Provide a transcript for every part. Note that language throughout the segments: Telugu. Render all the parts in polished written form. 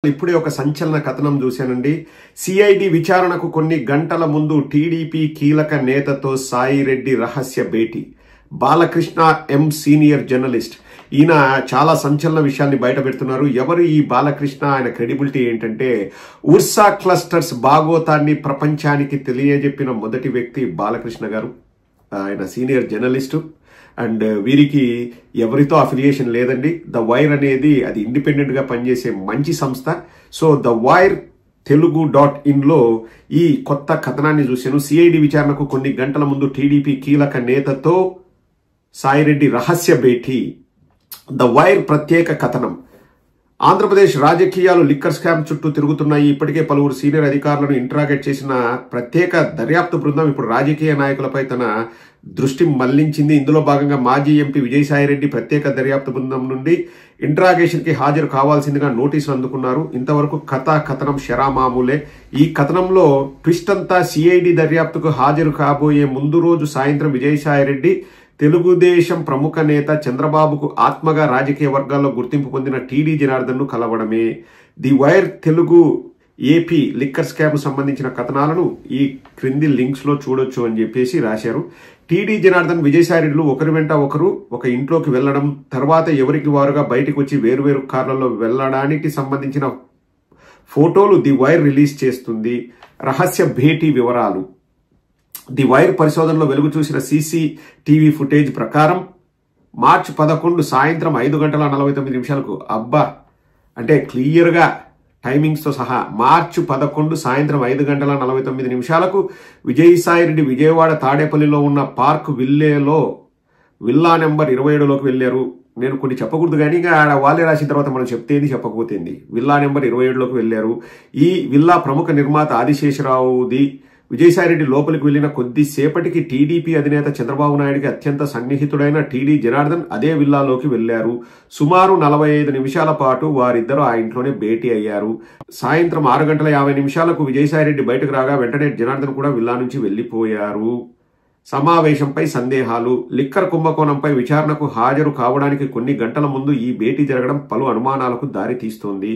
ఇప్పుడే ఒక సంచలన కథనం చూశానండి. సిఐడి విచారణకు కొన్ని గంటల ముందు టీడీపీ కీలక నేతతో సాయిరెడ్డి రహస్య భేటీ. బాలకృష్ణ ఎం సీనియర్ జర్నలిస్ట్. ఈయన చాలా సంచలన విషయాన్ని బయట పెడుతున్నారు. ఎవరు ఈ బాలకృష్ణ? ఆయన క్రెడిబిలిటీ ఏంటంటే, ఉర్సా క్లస్టర్స్ బాగోతాన్ని ప్రపంచానికి తెలియజెప్పిన మొదటి వ్యక్తి బాలకృష్ణ గారు. ఆయన సీనియర్ జర్నలిస్టు. అండ్ వీరికి ఎవరితో అఫిలియేషన్ లేదండి. ద వైర్ అనేది అది ఇండిపెండెంట్ గా పనిచేసే మంచి సంస్థ. సో ద వైర్ తెలుగు.in లో ఈ కొత్త కథనాన్ని చూశాను. సిఐడి విచారణకు కొన్ని గంటల ముందు టీడీపీ కీలక నేతతో సాయిరెడ్డి రహస్య భేటీ. ద వైర్ ప్రత్యేక కథనం. ఆంధ్రప్రదేశ్ రాజకీయాలు లిక్కర్ స్కామ్ చుట్టూ తిరుగుతున్నాయి. ఇప్పటికే పలువురు సీనియర్ అధికారులను ఇంటరాగేట్ చేసిన ప్రత్యేక దర్యాప్తు బృందం ఇప్పుడు రాజకీయ నాయకులపై తన దృష్టి మళ్లించింది. ఇందులో భాగంగా మాజీ ఎంపీ విజయసాయిరెడ్డి ప్రత్యేక దర్యాప్తు బృందం నుండి ఇంటరాగేషన్ కి హాజరు కావాల్సిందిగా నోటీసులు అందుకున్నారు. ఇంతవరకు కథనం శరామామూలే. ఈ కథనంలో ట్విస్ట్ అంతా సిఐడి దర్యాప్తుకు హాజరు కాబోయే ముందు రోజు సాయంత్రం విజయసాయిరెడ్డి తెలుగుదేశం ప్రముఖ నేత చంద్రబాబుకు ఆత్మగా రాజకీయ వర్గాల్లో గుర్తింపు పొందిన టీడీ జనార్దన్ ను కలవడమే. The Wire Telugu AP liquor scam సంబంధించిన కథనాలను ఈ క్రింది లింక్స్ లో చూడొచ్చు అని చెప్పేసి రాశారు. టీడీ జనార్దన్ విజయసాయిరెడ్డిలు ఒకరి వెంట ఒకరు ఒక ఇంట్లోకి వెళ్లడం, తర్వాత ఎవరికి వారుగా బయటకు వచ్చి వేరువేరు కార్లలో వెళ్లడానికి సంబంధించిన ఫోటోలు ది వైర్ రిలీజ్ చేస్తుంది. రహస్య భేటీ వివరాలు. ది వైర్ పరిశోధనలో వెలుగు చూసిన సీసీటీవీ ఫుటేజ్ ప్రకారం మార్చి 11 సాయంత్రం 5:49 అబ్బా అంటే క్లియర్ గా టైమింగ్స్ తో సహా మార్చి 11 సాయంత్రం 5:49 విజయసాయిరెడ్డి విజయవాడ తాడేపల్లిలో ఉన్న పార్క్ విల్లా నెంబర్ 27లోకి వెళ్లారు. నేను కొన్ని చెప్పకూడదు కానీ ఇంకా వాళ్ళే రాసిన తర్వాత మనం చెప్తేంది చెప్పకపోతేంది. విల్లా నెంబర్ 27లోకి వెళ్లారు. ఈ విల్లా ప్రముఖ నిర్మాత ఆదిశేషరావుది. విజయసాయిరెడ్డి లోపలికి వెళ్లిన కొద్దిసేపటికి టీడీపీ అధినేత చంద్రబాబు నాయుడికి అత్యంత సన్నిహితుడైన టీడీ జనార్దన్ అదే విల్లాలోకి వెళ్లారు. సుమారు 45 నిమిషాల పాటు వారిద్దరూ ఆ ఇంట్లోనే భేటీ అయ్యారు. సాయంత్రం 6:50 విజయసాయిరెడ్డి బయటకు రాగా వెంటనే జనార్దన్ కూడా విల్లా నుంచి వెళ్లిపోయారు. సమావేశంపై సందేహాలు. లిక్కర్ కుంభకోణంపై విచారణకు హాజరు కావడానికి కొన్ని గంటల ముందు ఈ భేటీ జరగడం పలు అనుమానాలకు దారి తీస్తోంది.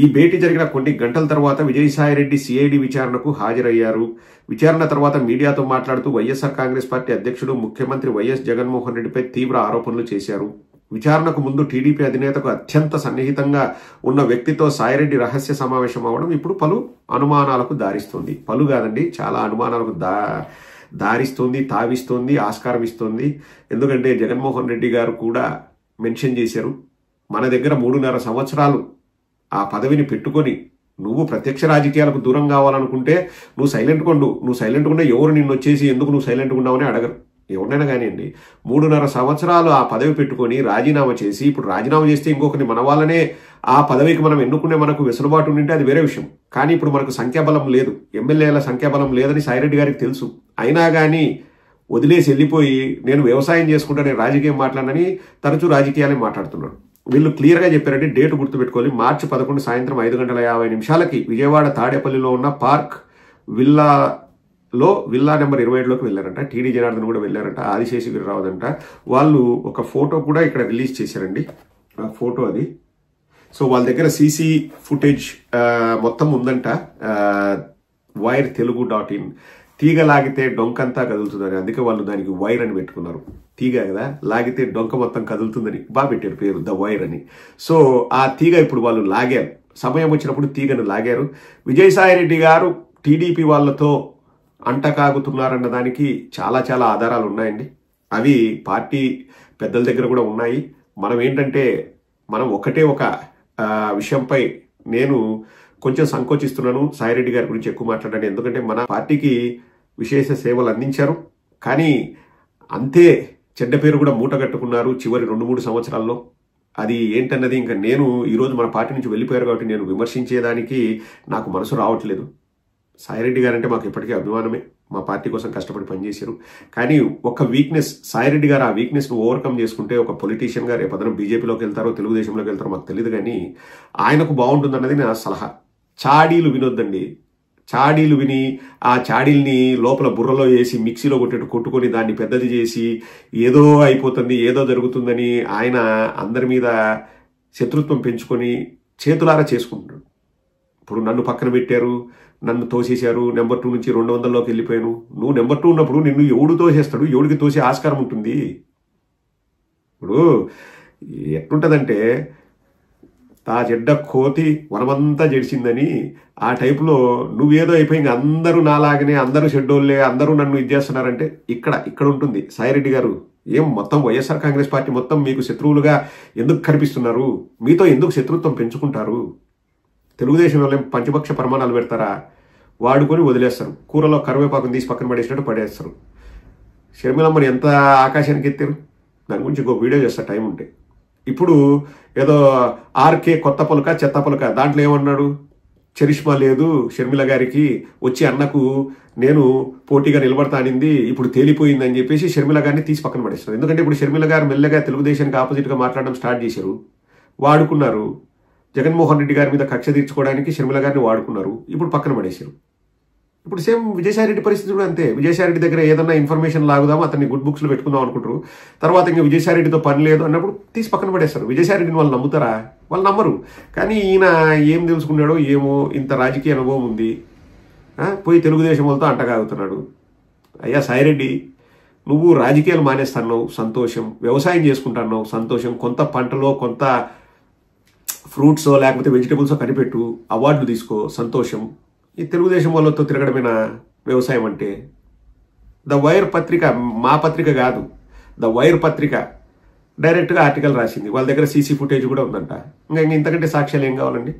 ఈ భేటీ జరిగిన కొన్ని గంటల తర్వాత విజయసాయిరెడ్డి సిఐడి విచారణకు హాజరయ్యారు. విచారణ తర్వాత మీడియాతో మాట్లాడుతూ వైఎస్ఆర్ కాంగ్రెస్ పార్టీ అధ్యక్షుడు ముఖ్యమంత్రి వైఎస్ జగన్మోహన్ రెడ్డిపై తీవ్ర ఆరోపణలు చేశారు. విచారణకు ముందు టీడీపీ అధినేతకు అత్యంత సన్నిహితంగా ఉన్న వ్యక్తితో సాయిరెడ్డి రహస్య సమావేశం అవడం ఇప్పుడు పలు అనుమానాలకు దారిస్తుంది. పలు కాదండి, చాలా అనుమానాలకు దారిస్తుంది, తావిస్తుంది, ఆస్కారం ఇస్తుంది. ఎందుకంటే జగన్మోహన్ రెడ్డి గారు కూడా మెన్షన్ చేశారు, మన దగ్గర 3.5 సంవత్సరాలు ఆ పదవిని పెట్టుకొని నువ్వు ప్రత్యక్ష రాజకీయాలకు దూరం కావాలనుకుంటే నువ్వు సైలెంట్ కొండు. నువ్వు సైలెంట్ ఉండే ఎవరు నిన్ను వచ్చేసి ఎందుకు నువ్వు సైలెంట్ ఉన్నావని అడగరు. ఎవరినైనా కానివ్వండి, 3.5 సంవత్సరాలు ఆ పదవి పెట్టుకొని రాజీనామా చేసి ఇప్పుడు రాజీనామా చేస్తే ఇంకొకరిని మన వాళ్ళనే ఆ పదవికి మనం ఎన్నుకునే మనకు వెసులుబాటు ఉంటే అది వేరే విషయం. కానీ ఇప్పుడు మనకు సంఖ్యాబలం లేదు, ఎమ్మెల్యేల సంఖ్యాబలం లేదని సాయిరెడ్డి గారికి తెలుసు. అయినా కానీ వదిలేసి వెళ్ళిపోయి నేను వ్యవసాయం చేసుకుంటా, నేను రాజకీయం మాట్లాడనని తరచూ రాజకీయాలే మాట్లాడుతున్నాడు. వీళ్ళు క్లియర్ గా చెప్పారంటే డేట్ గుర్తుపెట్టుకోవాలి. మార్చి 11 సాయంత్రం 5:50 విజయవాడ తాడేపల్లిలో ఉన్న పార్క్ విల్లా నెంబర్ 27లోకి వెళ్ళారంట. టీడీ జనార్దన్ కూడా వెళ్ళారంట, ఆదిశేషగిరిరావుదంట. వాళ్ళు ఒక ఫోటో కూడా ఇక్కడ రిలీజ్ చేశారండి. ఆ ఫోటో అది. సో వాళ్ళ దగ్గర సీసీ ఫుటేజ్ మొత్తం ఉందంట. వైర్ తెలుగు.in. తీగ లాగితే డొంకంతా కదులుతుందని, అందుకే వాళ్ళు దానికి వైర్ అని పెట్టుకున్నారు. తీగ కదా, లాగితే డొంక మొత్తం కదులుతుందని బాగా పెట్టారు పేరు, ద వైర్ అని. సో ఆ తీగ ఇప్పుడు వాళ్ళు లాగారు, సమయం వచ్చినప్పుడు తీగను లాగారు. విజయసాయిరెడ్డి గారు టీడీపీ వాళ్ళతో అంటకాగుతున్నారన్న దానికి చాలా చాలా ఆధారాలు ఉన్నాయండి. అవి పార్టీ పెద్దల దగ్గర కూడా ఉన్నాయి. మనం ఏంటంటే మనం ఒకటే ఒక విషయంపై నేను కొంచెం సంకోచిస్తున్నాను సాయిరెడ్డి గారి గురించి ఎక్కువ మాట్లాడాను. ఎందుకంటే మన పార్టీకి విశేష సేవలు అందించారు, కానీ అంతే చెడ్డ పేరు కూడా మూట కట్టుకున్నారు చివరి 2-3 సంవత్సరాల్లో. అది ఏంటన్నది ఇంకా నేను ఈరోజు మన పార్టీ నుంచి వెళ్ళిపోయారు కాబట్టి నేను విమర్శించేదానికి నాకు మనసు రావట్లేదు. సాయిరెడ్డి గారంటే మాకు ఇప్పటికీ అభిమానమే, మా పార్టీ కోసం కష్టపడి పనిచేశారు. కానీ ఒక వీక్నెస్, సాయిరెడ్డి గారు ఆ వీక్నెస్ ను ఓవర్కమ్ చేసుకుంటే ఒక పొలిటీషియన్ గా రేపు అదనం బీజేపీలోకి వెళ్తారో తెలుగుదేశంలోకి వెళ్తారో మాకు తెలియదు, కానీ ఆయనకు బాగుంటుందన్నది నా సలహా. చాడీలు వినొద్దండి. చాడీలు విని ఆ చాడీల్ని లోపల బుర్రలో వేసి మిక్సీలో కొట్టుకొని దాన్ని పెద్దది చేసి ఏదో అయిపోతుంది, ఏదో జరుగుతుందని ఆయన అందరి మీద శత్రుత్వం పెంచుకొని చేతులారా చేసుకుంటున్నాడు. ఇప్పుడు నన్ను పక్కన పెట్టారు, నన్ను తోసేశారు, నెంబర్ 2 నుంచి 200లోకి వెళ్ళిపోయాను. నువ్వు నెంబర్ 2 ఉన్నప్పుడు నిన్ను ఎవడు తోసేస్తాడు? ఎవడికి తోసే ఆస్కారం ఉంటుంది? ఇప్పుడు ఎట్లుంటుందంటే తా చెడ్డ కోతి వనమంతా జడిసిందని ఆ టైపులో నువ్వేదో అయిపోయి అందరూ నాలాగనే, అందరూ షెడ్యూల్లే, అందరూ నన్ను ఇది చేస్తున్నారంటే ఇక్కడ ఉంటుంది. సాయిరెడ్డి గారు, ఏం మొత్తం వైఎస్ఆర్ కాంగ్రెస్ పార్టీ మొత్తం మీకు శత్రువులుగా ఎందుకు కనిపిస్తున్నారు? మీతో ఎందుకు శత్రుత్వం పెంచుకుంటారు? తెలుగుదేశం వాళ్ళు పంచపక్ష ప్రమాణాలు పెడతారా? వాడుకొని వదిలేస్తారు. కూరలో కరివేపాకుని తీసి పక్కన పడేసినట్టు పడేస్తారు. షర్మిలమ్మని ఎంత ఆకాశానికి ఎత్తారు? దాని గురించి ఇంకో వీడియో చేస్తా టైం ఉంటే. ఇప్పుడు ఏదో ఆర్కే కొత్త పలుక చెత్త పలుక దాంట్లో ఏమన్నాడు? చరిష్మా లేదు షర్మిల గారికి, వచ్చి అన్నకు నేను పోటీగా నిలబడతానింది, ఇప్పుడు తేలిపోయిందని చెప్పేసి షర్మిల గారిని తీసి పక్కన పడేస్తారు. ఎందుకంటే ఇప్పుడు షర్మిల గారు మెల్లగా తెలుగుదేశానికి ఆపోజిట్గా మాట్లాడడం స్టార్ట్ చేశారు, వాడుకున్నారు. జగన్మోహన్ రెడ్డి గారి మీద కక్ష తీర్చుకోవడానికి షర్మిల గారిని వాడుకున్నారు, ఇప్పుడు పక్కన పడేశారు. ఇప్పుడు సేమ్ విజయసాయిరెడ్డి పరిస్థితి కూడా అంతే. విజయసాయిరెడ్డి దగ్గర ఏదన్నా ఇన్ఫర్మేషన్ లాగుదాం, అతన్ని గుడ్ బుక్స్లో పెట్టుకుందాం అనుకుంటారు. తర్వాత ఇంకా విజయసాయిరెడ్డితో పని లేదు అన్నప్పుడు తీసి పక్కన పడేస్తారు. విజయసాయిరెడ్డిని వాళ్ళు నమ్ముతారా? వాళ్ళు నమ్మరు. కానీ ఈయన ఏం తెలుసుకున్నాడో ఏమో, ఇంత రాజకీయ అనుభవం ఉంది, పోయి తెలుగుదేశం వాళ్ళతో అంటగాగుతున్నాడు. అయ్యా సాయిరెడ్డి, నువ్వు రాజకీయాలు మానేస్తున్నావు, సంతోషం. వ్యవసాయం చేసుకుంటున్నావు, సంతోషం. కొంత పంటలో కొంత ఫ్రూట్సో లేకపోతే వెజిటబుల్సో కనిపెట్టు, అవార్డులు తీసుకో, సంతోషం. ఈ తెలుగుదేశం వాళ్ళతో తిరగడమైన వ్యవసాయం అంటే? ద వైర్ పత్రిక, మా పత్రిక కాదు, ద వైర్ పత్రిక డైరెక్ట్గా ఆర్టికల్ రాసింది. వాళ్ళ దగ్గర సీసీ ఫుటేజ్ కూడా ఉందంట. ఇంకా ఇంతకంటే సాక్ష్యాలు ఏం కావాలండి?